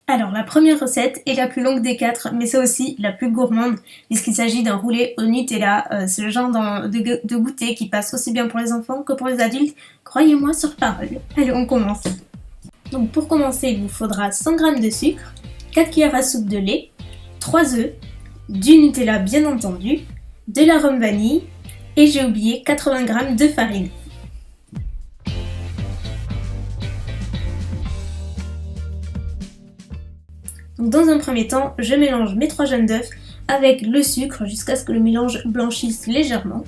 Alors la première recette est la plus longue des quatre, mais c'est aussi la plus gourmande, puisqu'il s'agit d'un roulé au Nutella. C'est le genre de goûter qui passe aussi bien pour les enfants que pour les adultes. Croyez-moi sur parole. Allez, on commence. Donc pour commencer, il vous faudra 100 g de sucre, 4 cuillères à soupe de lait, 3 œufs, du Nutella bien entendu, de l'arôme vanille, et j'ai oublié 80 g de farine. Donc dans un premier temps, je mélange mes 3 jaunes d'œufs avec le sucre jusqu'à ce que le mélange blanchisse légèrement.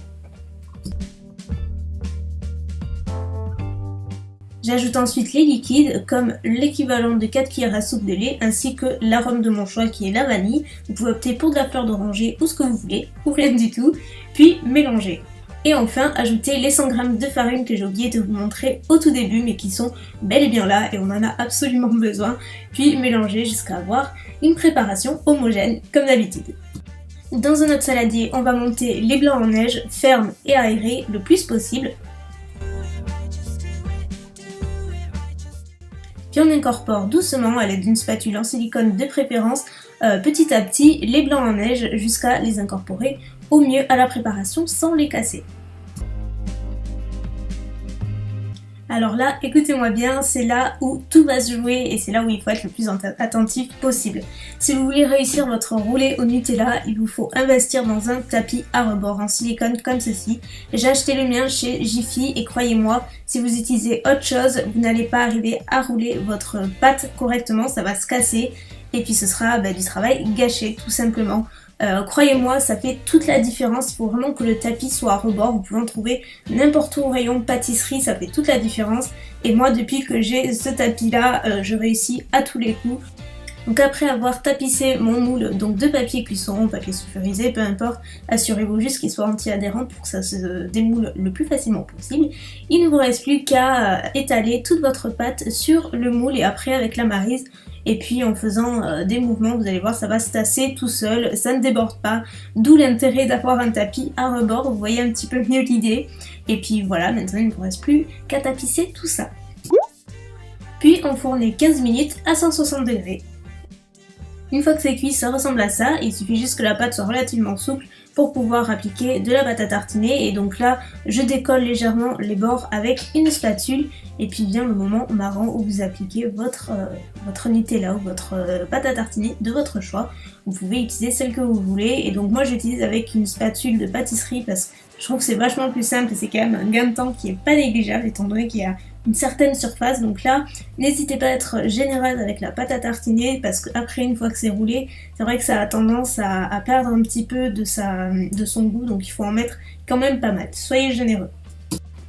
J'ajoute ensuite les liquides comme l'équivalent de 4 cuillères à soupe de lait ainsi que l'arôme de mon choix qui est la vanille. Vous pouvez opter pour de la fleur d'oranger ou ce que vous voulez, ou rien du tout, puis mélanger. Et enfin, ajouter les 100 g de farine que j'ai oublié de vous montrer au tout début, mais qui sont bel et bien là et on en a absolument besoin, puis mélanger jusqu'à avoir une préparation homogène comme d'habitude. Dans un autre saladier, on va monter les blancs en neige fermes et aérés le plus possible. Puis on incorpore doucement à l'aide d'une spatule en silicone de préférence, petit à petit, les blancs en neige jusqu'à les incorporer au mieux à la préparation sans les casser. Alors là, écoutez-moi bien, c'est là où tout va se jouer et c'est là où il faut être le plus attentif possible. Si vous voulez réussir votre roulé au Nutella, il vous faut investir dans un tapis à rebord en silicone comme ceci. J'ai acheté le mien chez Jiffy et croyez-moi, si vous utilisez autre chose, vous n'allez pas arriver à rouler votre pâte correctement, ça va se casser et puis ce sera du travail gâché tout simplement. Croyez-moi, ça fait toute la différence, il faut vraiment que le tapis soit à rebord, vous pouvez en trouver n'importe où au rayon pâtisserie, ça fait toute la différence. Et moi, depuis que j'ai ce tapis là, je réussis à tous les coups. Donc après avoir tapissé mon moule donc de papier cuisson, papier sulfurisé, peu importe, assurez-vous juste qu'il soit anti-adhérent pour que ça se démoule le plus facilement possible. Il ne vous reste plus qu'à étaler toute votre pâte sur le moule et après avec la maryse. Et puis en faisant des mouvements, vous allez voir, ça va se tasser tout seul, ça ne déborde pas. D'où l'intérêt d'avoir un tapis à rebord, vous voyez un petit peu mieux l'idée. Et puis voilà, maintenant il ne vous reste plus qu'à tapisser tout ça. Puis enfournez 15 minutes à 160 degrés. Une fois que c'est cuit, ça ressemble à ça, il suffit juste que la pâte soit relativement souple pour pouvoir appliquer de la pâte à tartiner. Et donc là, je décolle légèrement les bords avec une spatule et puis vient le moment marrant où vous appliquez votre Nutella ou votre pâte à tartiner de votre choix. Vous pouvez utiliser celle que vous voulez et donc moi j'utilise avec une spatule de pâtisserie parce que je trouve que c'est vachement plus simple et c'est quand même un gain de temps qui est pas négligeable étant donné qu'il y a une certaine surface. Donc là, n'hésitez pas à être généreuse avec la pâte à tartiner parce qu'après, une fois que c'est roulé, c'est vrai que ça a tendance à perdre un petit peu de son goût, donc il faut en mettre quand même pas mal. Soyez généreux.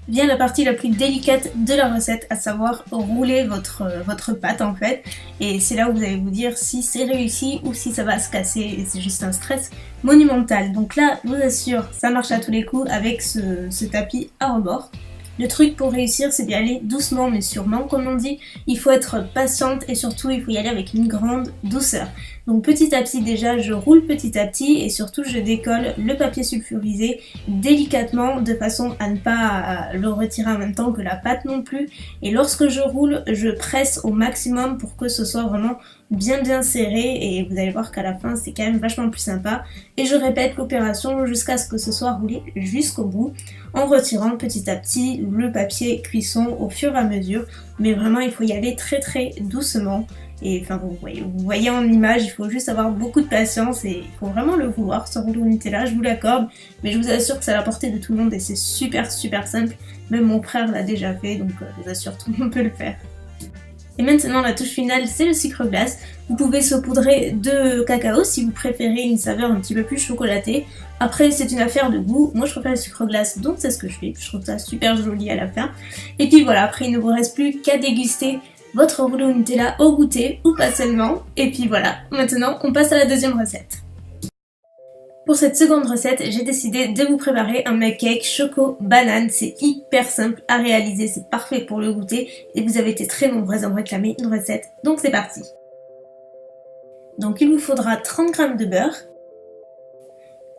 Vient la partie la plus délicate de la recette, à savoir rouler votre pâte en fait. Et c'est là où vous allez vous dire si c'est réussi ou si ça va se casser et c'est juste un stress monumental. Donc là, je vous assure, ça marche à tous les coups avec ce tapis à rebord. Le truc pour réussir, c'est d'y aller doucement mais sûrement, comme on dit. Il faut être patiente et surtout, il faut y aller avec une grande douceur. Donc petit à petit déjà, je roule petit à petit et surtout, je décolle le papier sulfurisé délicatement de façon à ne pas le retirer en même temps que la pâte non plus. Et lorsque je roule, je presse au maximum pour que ce soit vraiment bien serré et vous allez voir qu'à la fin c'est quand même vachement plus sympa et je répète l'opération jusqu'à ce que ce soit roulé jusqu'au bout en retirant petit à petit le papier cuisson au fur et à mesure, mais vraiment il faut y aller très doucement et enfin vous voyez en image, il faut juste avoir beaucoup de patience et il faut vraiment le vouloir ce rouleau Nutella, je vous l'accorde, mais je vous assure que c'est à la portée de tout le monde et c'est super simple, même mon frère l'a déjà fait donc je vous assure tout le monde peut le faire. Et maintenant la touche finale c'est le sucre glace. Vous pouvez saupoudrer de cacao si vous préférez une saveur un petit peu plus chocolatée. Après c'est une affaire de goût, moi je préfère le sucre glace donc c'est ce que je fais, je trouve ça super joli à la fin. Et puis voilà, après il ne vous reste plus qu'à déguster votre rouleau Nutella au goûter ou pas seulement. Et puis voilà, maintenant on passe à la deuxième recette. Pour cette seconde recette, j'ai décidé de vous préparer un mug cake choco banane. C'est hyper simple à réaliser, c'est parfait pour le goûter et vous avez été très nombreuses à me réclamer une recette, donc c'est parti. Donc il vous faudra 30 g de beurre,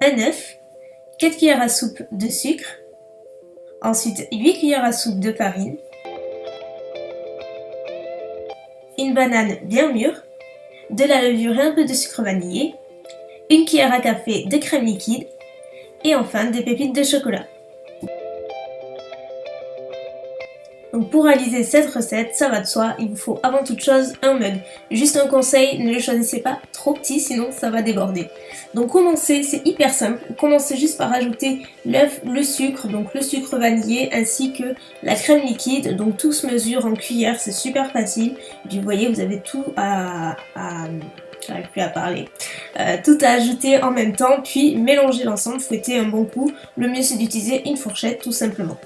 un œuf, 4 cuillères à soupe de sucre, ensuite 8 cuillères à soupe de farine, une banane bien mûre, de la levure et un peu de sucre vanillé, une cuillère à café de crème liquide et enfin des pépites de chocolat. Donc pour réaliser cette recette, ça va de soi, il vous faut avant toute chose un mug. Juste un conseil, ne le choisissez pas trop petit sinon ça va déborder. Donc commencez, c'est hyper simple, commencez juste par ajouter l'œuf, le sucre, donc le sucre vanillé ainsi que la crème liquide. Donc tout se mesure en cuillère, c'est super facile. Puis vous voyez, vous avez tout j'arrive plus à parler. Tout à ajouter en même temps, puis mélanger l'ensemble, fouetter un bon coup. Le mieux c'est d'utiliser une fourchette tout simplement.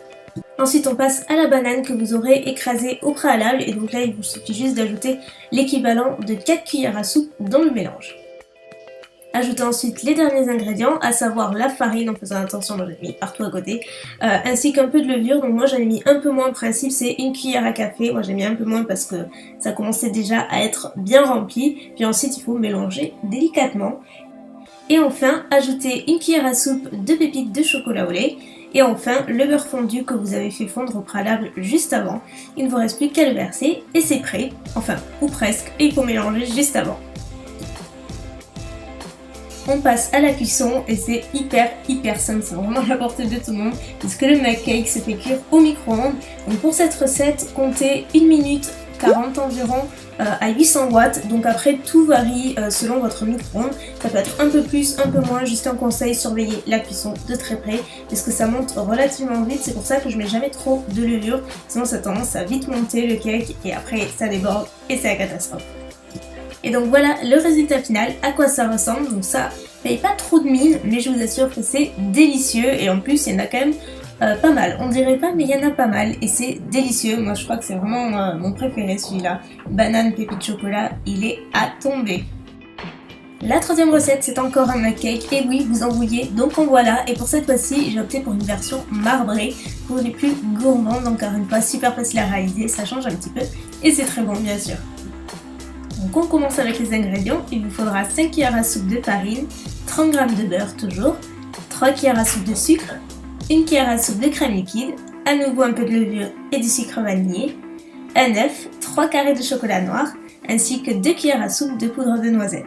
Ensuite on passe à la banane que vous aurez écrasée au préalable et donc là il vous suffit juste d'ajouter l'équivalent de 4 cuillères à soupe dans le mélange. Ajoutez ensuite les derniers ingrédients, à savoir la farine en faisant attention, moi j'ai mis partout à côté, ainsi qu'un peu de levure, donc moi j'en ai mis un peu moins, en principe c'est une cuillère à café, moi j'ai mis un peu moins parce que ça commençait déjà à être bien rempli, puis ensuite il faut mélanger délicatement. Et enfin, ajoutez une cuillère à soupe de pépites de chocolat au lait. Et enfin, le beurre fondu que vous avez fait fondre au préalable juste avant. Il ne vous reste plus qu'à le verser et c'est prêt. Enfin, ou presque, et il faut mélanger juste avant. On passe à la cuisson et c'est hyper simple, c'est vraiment à la portée de tout le monde puisque le mug cake se fait cuire au micro-ondes. Donc pour cette recette, comptez 1 minute 40 environ à 800 watts, donc après tout varie selon votre micro-ondes, ça peut être un peu plus, un peu moins, juste un conseil, surveillez la cuisson de très près puisque ça monte relativement vite, c'est pour ça que je mets jamais trop de levure, sinon ça a tendance à vite monter le cake et après ça déborde et c'est la catastrophe. Et donc voilà le résultat final, à quoi ça ressemble, donc ça paye pas trop de mine mais je vous assure que c'est délicieux et en plus il y en a quand même pas mal, on dirait pas mais il y en a pas mal et c'est délicieux, moi je crois que c'est vraiment mon préféré celui-là, banane pépite chocolat, il est à tomber. La troisième recette c'est encore un mug cake et oui vous en vouliez donc en voilà et pour cette fois-ci j'ai opté pour une version marbrée pour les plus gourmands, donc encore une fois super facile à réaliser, ça change un petit peu et c'est très bon bien sûr. Donc on commence avec les ingrédients, il vous faudra 5 cuillères à soupe de farine, 30 g de beurre toujours, 3 cuillères à soupe de sucre, 1 cuillère à soupe de crème liquide, à nouveau un peu de levure et du sucre vanillé, un œuf, 3 carrés de chocolat noir, ainsi que 2 cuillères à soupe de poudre de noisette.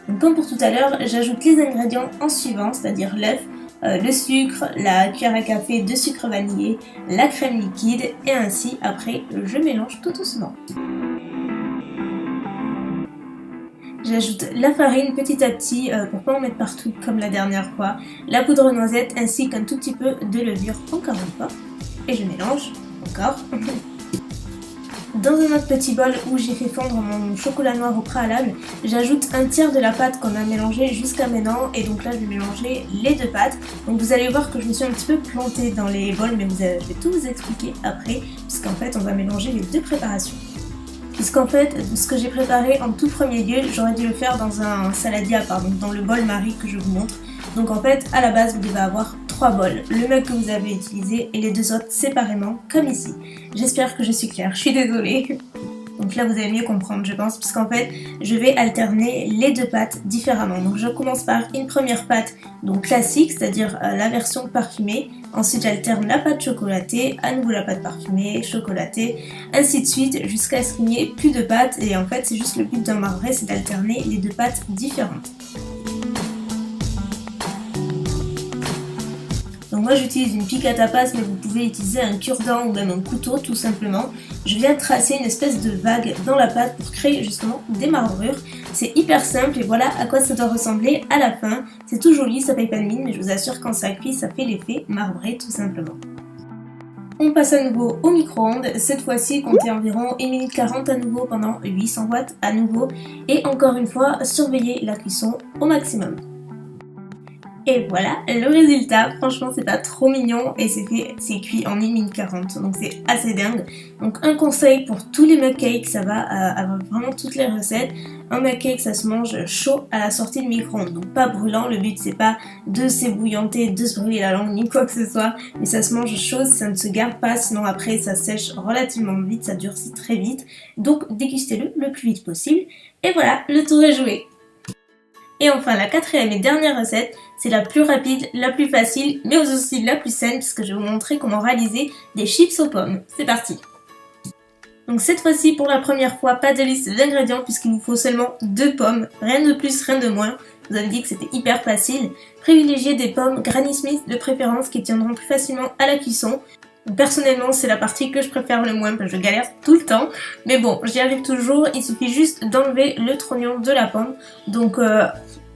Donc comme pour tout à l'heure, j'ajoute les ingrédients en suivant, c'est-à-dire l'œuf, le sucre, la cuillère à café de sucre vanillé, la crème liquide et ainsi après je mélange tout doucement. J'ajoute la farine petit à petit pour pas en mettre partout comme la dernière fois, la poudre noisette ainsi qu'un tout petit peu de levure encore une fois et je mélange encore. Dans un autre petit bol où j'ai fait fondre mon chocolat noir au préalable, j'ajoute un tiers de la pâte qu'on a mélangée jusqu'à maintenant et donc là je vais mélanger les deux pâtes. Donc vous allez voir que je me suis un petit peu plantée dans les bols mais je vais tout vous expliquer après puisqu'en fait on va mélanger les deux préparations. Puisqu'en fait, ce que j'ai préparé en tout premier lieu, j'aurais dû le faire dans un saladier à part, donc dans le bol Marie que je vous montre. Donc en fait, à la base, vous devez avoir 3 bols, le mug que vous avez utilisé et les deux autres séparément, comme ici. J'espère que je suis claire, je suis désolée. Donc là, vous allez mieux comprendre, je pense, puisqu'en fait, je vais alterner les deux pâtes différemment. Donc je commence par une première pâte donc classique, c'est-à-dire la version parfumée. Ensuite, j'alterne la pâte chocolatée, à nouveau la pâte parfumée, chocolatée, ainsi de suite, jusqu'à ce qu'il n'y ait plus de pâte. Et en fait, c'est juste le but d'un marbré, c'est d'alterner les deux pâtes différentes. Donc moi j'utilise une pique à tapas mais vous pouvez utiliser un cure-dent ou même un couteau tout simplement. Je viens tracer une espèce de vague dans la pâte pour créer justement des marbrures. C'est hyper simple et voilà à quoi ça doit ressembler à la fin. C'est tout joli, ça paye pas de mine mais je vous assure quand ça cuit ça fait l'effet marbré tout simplement. On passe à nouveau au micro-ondes, cette fois-ci comptez environ 1 minute 40 à nouveau pendant 800 watts à nouveau et encore une fois surveillez la cuisson au maximum. Et voilà le résultat, franchement c'est pas trop mignon et c'est cuit en 1 minute 40 donc c'est assez dingue. Donc un conseil pour tous les mug cakes, ça va avoir vraiment toutes les recettes. Un mug cake ça se mange chaud à la sortie de micro-ondes, donc pas brûlant, le but c'est pas de s'ébouillanter, de se brûler la langue ni quoi que ce soit, mais ça se mange chaud, ça ne se garde pas, sinon après ça sèche relativement vite, ça durcit très vite, donc dégustez-le le plus vite possible. Et voilà, le tour est joué. Et enfin la quatrième et dernière recette, c'est la plus rapide, la plus facile, mais aussi la plus saine puisque je vais vous montrer comment réaliser des chips aux pommes. C'est parti! Donc cette fois-ci, pour la première fois, pas de liste d'ingrédients puisqu'il vous faut seulement 2 pommes, rien de plus, rien de moins. Je vous avais dit que c'était hyper facile. Privilégiez des pommes Granny Smith de préférence qui tiendront plus facilement à la cuisson. Personnellement, c'est la partie que je préfère le moins parce que je galère tout le temps. Mais bon, j'y arrive toujours, il suffit juste d'enlever le trognon de la pomme. Donc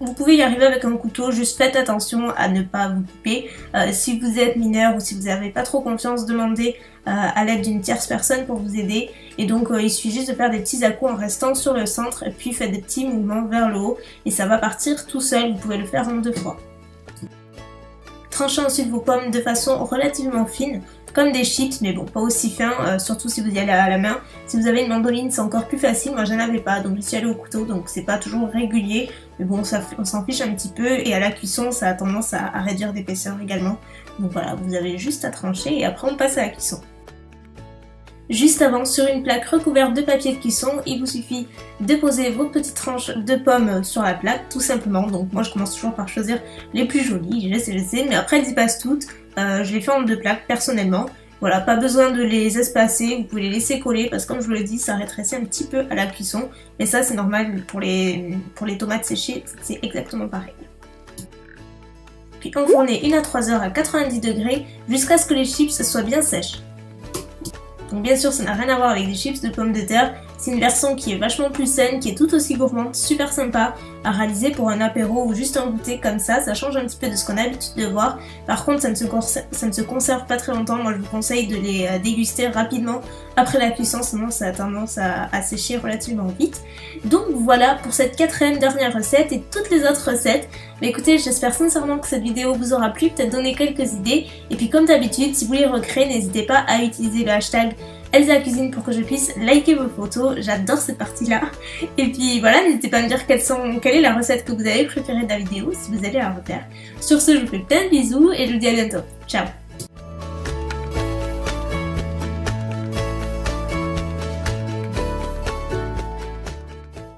vous pouvez y arriver avec un couteau, juste faites attention à ne pas vous couper. Si vous êtes mineur ou si vous n'avez pas trop confiance, demandez à l'aide d'une tierce personne pour vous aider. Et donc il suffit juste de faire des petits à-coups en restant sur le centre et puis faites des petits mouvements vers le haut et ça va partir tout seul, vous pouvez le faire en 2 fois. Tranchez ensuite vos pommes de façon relativement fine, comme des chips, mais bon, pas aussi fin, surtout si vous y allez à la main. Si vous avez une mandoline, c'est encore plus facile, moi j'en avais pas, donc je suis allée au couteau, donc c'est pas toujours régulier, mais bon, on s'en fiche un petit peu, et à la cuisson, ça a tendance à réduire d'épaisseur également. Donc voilà, vous avez juste à trancher, et après on passe à la cuisson. Juste avant, sur une plaque recouverte de papier de cuisson, il vous suffit de poser vos petites tranches de pommes sur la plaque, tout simplement. Donc moi je commence toujours par choisir les plus jolies, je sais, mais après elles y passent toutes. Je les fais en 2 plaques personnellement. Voilà, pas besoin de les espacer, vous pouvez les laisser coller parce que comme je vous l'ai dit, ça rétrécit un petit peu à la cuisson. Mais ça c'est normal pour les tomates séchées, c'est exactement pareil. Puis enfournez 1 à 3 heures à 90 degrés jusqu'à ce que les chips soient bien sèches. Donc bien sûr ça n'a rien à voir avec des chips de pommes de terre, c'est une version qui est vachement plus saine, qui est tout aussi gourmande, super sympa à réaliser pour un apéro ou juste un goûter comme ça change un petit peu de ce qu'on a l'habitude de voir. Par contre ça ne se conserve pas très longtemps, moi je vous conseille de les déguster rapidement après la cuisson, sinon ça a tendance à sécher relativement vite. Donc voilà pour cette 4e dernière recette et toutes les autres recettes. Mais écoutez, j'espère sincèrement que cette vidéo vous aura plu, peut-être donné quelques idées. Et puis comme d'habitude, si vous les recréez, n'hésitez pas à utiliser le hashtag Elsa Cuisine pour que je puisse liker vos photos, j'adore cette partie-là. Et puis voilà, n'hésitez pas à me dire quelle est la recette que vous avez préférée de la vidéo, si vous allez la refaire. Sur ce, je vous fais plein de bisous et je vous dis à bientôt. Ciao!